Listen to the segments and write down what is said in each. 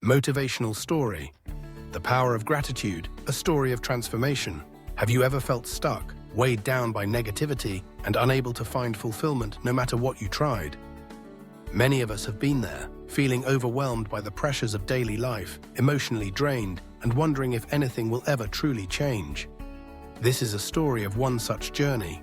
Motivational story. The power of gratitude, a story of transformation. Have you ever felt stuck, weighed down by negativity, and unable to find fulfillment no matter what you tried? Many of us have been there, feeling overwhelmed by the pressures of daily life, emotionally drained, and wondering if anything will ever truly change. This is a story of one such journey,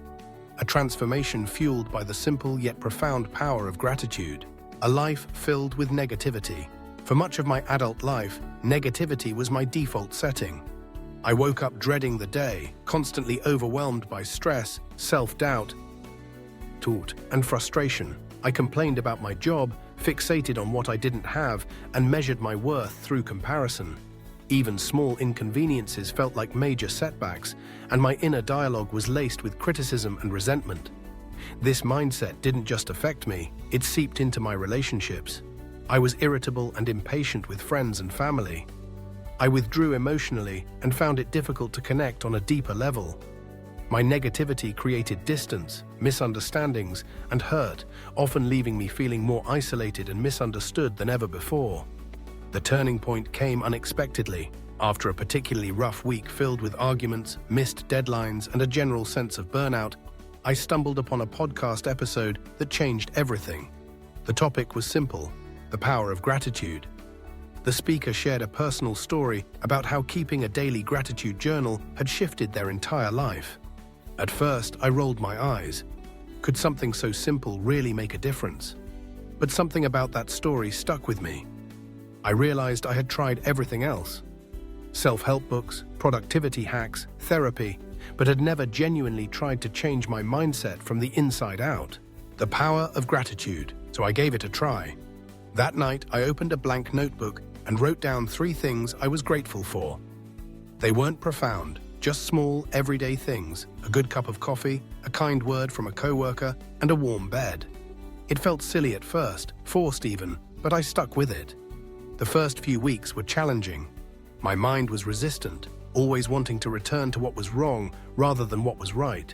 a transformation fueled by the simple yet profound power of gratitude, a life filled with negativity. For much of my adult life, negativity was my default setting. I woke up dreading the day, constantly overwhelmed by stress, self-doubt, and frustration. I complained about my job, fixated on what I didn't have, and measured my worth through comparison. Even small inconveniences felt like major setbacks, and my inner dialogue was laced with criticism and resentment. This mindset didn't just affect me, it seeped into my relationships. I was irritable and impatient with friends and family. I withdrew emotionally and found it difficult to connect on a deeper level. My negativity created distance, misunderstandings, and hurt, often leaving me feeling more isolated and misunderstood than ever before. The turning point came unexpectedly. After a particularly rough week filled with arguments, missed deadlines, and a general sense of burnout, I stumbled upon a podcast episode that changed everything. The topic was simple: the power of gratitude. The speaker shared a personal story about how keeping a daily gratitude journal had shifted their entire life. At first, I rolled my eyes. Could something so simple really make a difference? But something about that story stuck with me. I realized I had tried everything else: self-help books, productivity hacks, therapy, but had never genuinely tried to change my mindset from the inside out. The power of gratitude. So I gave it a try. That night, I opened a blank notebook and wrote down 3 things I was grateful for. They weren't profound, just small, everyday things: a good cup of coffee, a kind word from a coworker, and a warm bed. It felt silly at first, forced even, but I stuck with it. The first few weeks were challenging. My mind was resistant, always wanting to return to what was wrong rather than what was right.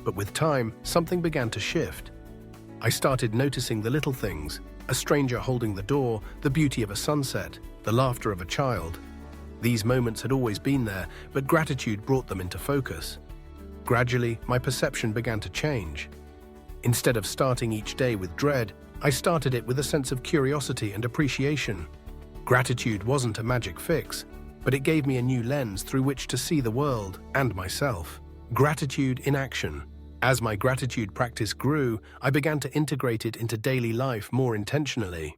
But with time, something began to shift. I started noticing the little things: a stranger holding the door, the beauty of a sunset, the laughter of a child. These moments had always been there, but gratitude brought them into focus. Gradually, my perception began to change. Instead of starting each day with dread, I started it with a sense of curiosity and appreciation. Gratitude wasn't a magic fix, but it gave me a new lens through which to see the world and myself. Gratitude in action. As my gratitude practice grew, I began to integrate it into daily life more intentionally.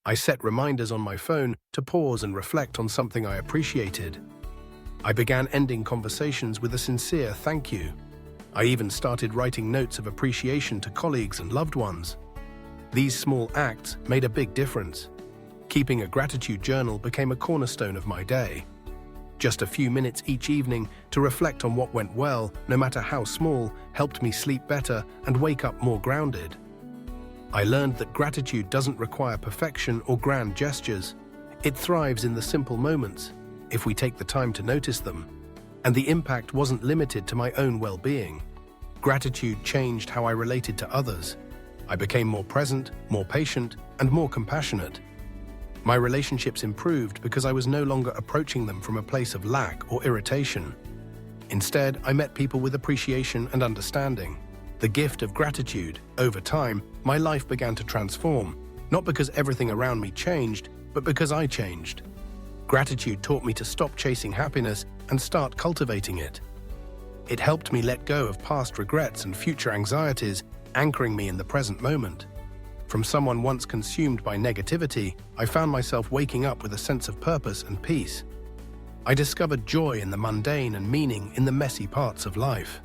I set reminders on my phone to pause and reflect on something I appreciated. I began ending conversations with a sincere thank you. I even started writing notes of appreciation to colleagues and loved ones. These small acts made a big difference. Keeping a gratitude journal became a cornerstone of my day. Just a few minutes each evening to reflect on what went well, no matter how small, helped me sleep better and wake up more grounded. I learned that gratitude doesn't require perfection or grand gestures. It thrives in the simple moments, if we take the time to notice them. And the impact wasn't limited to my own well-being. Gratitude changed how I related to others. I became more present, more patient, and more compassionate. My relationships improved because I was no longer approaching them from a place of lack or irritation. Instead, I met people with appreciation and understanding. The gift of gratitude. Over time, my life began to transform, not because everything around me changed, but because I changed. Gratitude taught me to stop chasing happiness and start cultivating it. It helped me let go of past regrets and future anxieties, anchoring me in the present moment. From someone once consumed by negativity, I found myself waking up with a sense of purpose and peace. I discovered joy in the mundane and meaning in the messy parts of life.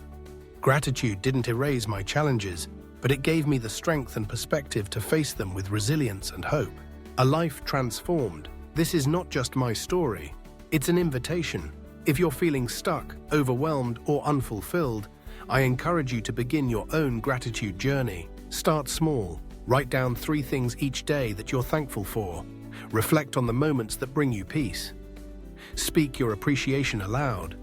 Gratitude didn't erase my challenges, but it gave me the strength and perspective to face them with resilience and hope. A life transformed. This is not just my story. It's an invitation. If you're feeling stuck, overwhelmed, or unfulfilled, I encourage you to begin your own gratitude journey. Start small. Write down 3 things each day that you're thankful for. Reflect on the moments that bring you peace. Speak your appreciation aloud.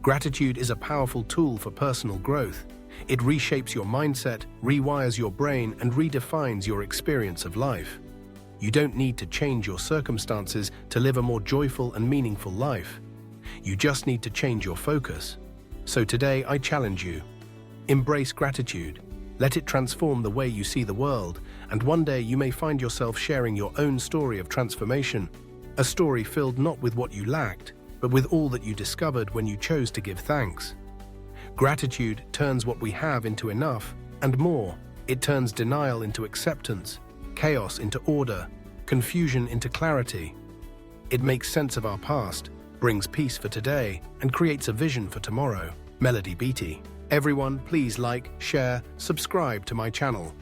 Gratitude is a powerful tool for personal growth. It reshapes your mindset, rewires your brain, and redefines your experience of life. You don't need to change your circumstances to live a more joyful and meaningful life. You just need to change your focus. So today I challenge you. Embrace gratitude. Let it transform the way you see the world, and one day you may find yourself sharing your own story of transformation, a story filled not with what you lacked, but with all that you discovered when you chose to give thanks. Gratitude turns what we have into enough, and more. It turns denial into acceptance, chaos into order, confusion into clarity. It makes sense of our past, brings peace for today, and creates a vision for tomorrow. Melody Beatty. Everyone, please like, share, subscribe to my channel.